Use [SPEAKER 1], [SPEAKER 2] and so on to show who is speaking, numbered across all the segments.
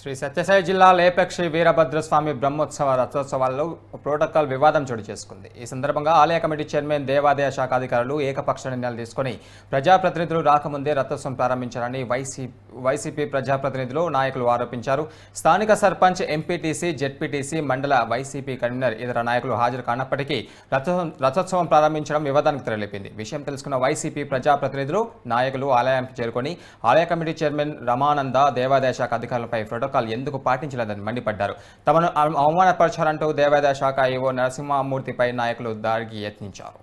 [SPEAKER 1] శ్రీ సత్యసాయి జిల్లా లేపక్షి వీరభద్రస్వామి బ్రహ్మోత్సవ రథోత్సవాల్లో ప్రోటోకాల్ వివాదం చోటు చేసుకుంది. ఈ సందర్భంగా ఆలయ కమిటీ చైర్మన్ దేవాదాయ శాఖ అధికారులు ఏకపక్ష నిర్ణయాలు తీసుకుని ప్రజాప్రతినిధులు రాకముందే రథోత్సవం ప్రారంభించారని వైసీపీ ప్రజాప్రతినిధులు నాయకులు ఆరోపించారు. స్థానిక సర్పంచ్, ఎంపీటీసీ, జెడ్పీటీసీ, మండల వైసీపీ కన్వీనర్ ఇతర నాయకులు హాజరు కానప్పటికీ రథోత్సవం ప్రారంభించడం వివాదానికి తెరలేపింది. విషయం తెలుసుకున్న వైసీపీ ప్రజాప్రతినిధులు, నాయకులు ఆలయానికి చేరుకొని ఆలయ కమిటీ చైర్మన్ రమానంద దేవాదాయ శాఖ అధికారులపై ప్రోటోకాల్ ఎందుకు పాటించలేదని మండిపడ్డారు. తమను అవమానపరచారంటూ దేవాదాయ శాఖ ఈవో నరసింహమూర్తిపై నాయకులు దాడికి యత్నించారు.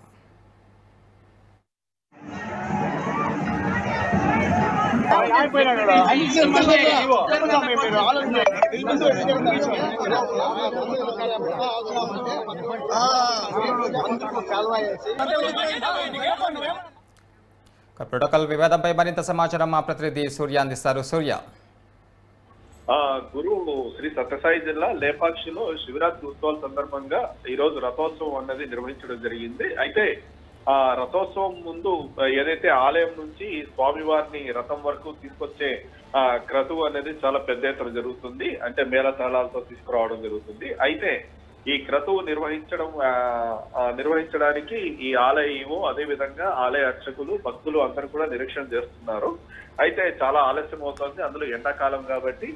[SPEAKER 1] ప్రోటోకాల్ వివాదంపై మరింత సమాచారం మా ప్రతినిధి సూర్య అందిస్తారు. సూర్య,
[SPEAKER 2] గురువు శ్రీ సత్యసాయి జిల్లా లేపాక్షిలో శివరాత్రి ఉత్సవాల సందర్భంగా ఈ రోజు రథోత్సవం అనేది నిర్వహించడం జరిగింది. అయితే ఆ రథోత్సవం ముందు ఏదైతే ఆలయం నుంచి స్వామివారిని రథం వరకు తీసుకొచ్చే క్రతువు అనేది చాలా పెద్ద ఎత్తున జరుగుతుంది. అంటే మేళతాళాలతో తీసుకురావడం జరుగుతుంది. అయితే ఈ క్రతువు నిర్వహించడానికి ఈ ఆలయ ఈవో, అదే విధంగా ఆలయ అర్చకులు, భక్తులు అందరూ కూడా నిరీక్షణ చేస్తున్నారు. అయితే చాలా ఆలస్యం అవుతుంది. అందులో ఎండాకాలం కాబట్టి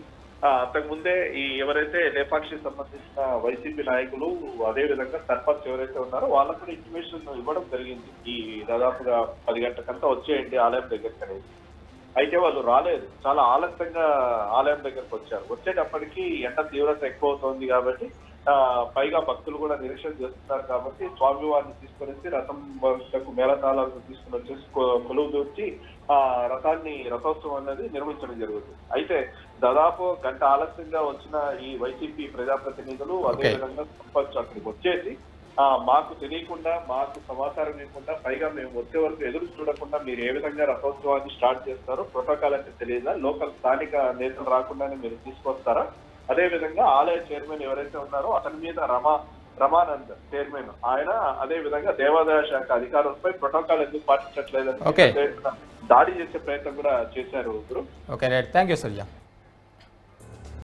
[SPEAKER 2] అంతకుముందే ఈ ఎవరైతే లేపాక్షి సంబంధించిన వైసీపీ నాయకులు, అదే విధంగా సర్పంచ్ ఎవరైతే ఉన్నారో వాళ్ళకు కూడా ఇంటిమేషన్ ఇవ్వడం జరిగింది. ఈ దాదాపుగా 10 గంటలకంతా వచ్చేయండి ఆలయం దగ్గరికి అనేది. అయితే వాళ్ళు రాలేదు. చాలా ఆలస్యంగా ఆలయం దగ్గరకు వచ్చారు. వచ్చేటప్పటికి ఎండ తీవ్రత ఎక్కువ అవుతోంది కాబట్టి పైగా భక్తులు కూడా నిరీక్షణ చేస్తున్నారు కాబట్టి స్వామివారిని తీసుకొనేసి రథం మేళతాళాలను తీసుకుని వచ్చేసి కొలువు దూర్చి రథోత్సవం అనేది నిర్వహించడం జరుగుతుంది. అయితే దాదాపు గంట ఆలస్యంగా వచ్చిన ఈ వైసీపీ ప్రజాప్రతినిధులు, అదేవిధంగా సర్పంచ్ అక్కడికి వచ్చేసి మాకు తెలియకుండా, మాకు సమాచారం ఇవ్వకుండా, పైగా మేము వచ్చే వరకు ఎదురు చూడకుండా మీరు ఏ విధంగా రథోత్సవాన్ని స్టార్ట్ చేస్తారో ప్రోటోకాల్ అంటే తెలియదా, లోకల్ స్థానిక నేతలు రాకుండానే మీరు తీసుకొస్తారా, అదే విధంగా ఆలయ చైర్మన్ ఎవరైతే ఉన్నారో అతని మీద రమానంద్ చైర్మన్ ఆయన, అదే విధంగా దేవాదాయ శాఖ అధికారులపై ప్రోటోకాల్ ఎందుకు పాటించట్లేదని దాడి చేసే ప్రయత్నం కూడా చేశారు.
[SPEAKER 1] Okay, thank you Surya.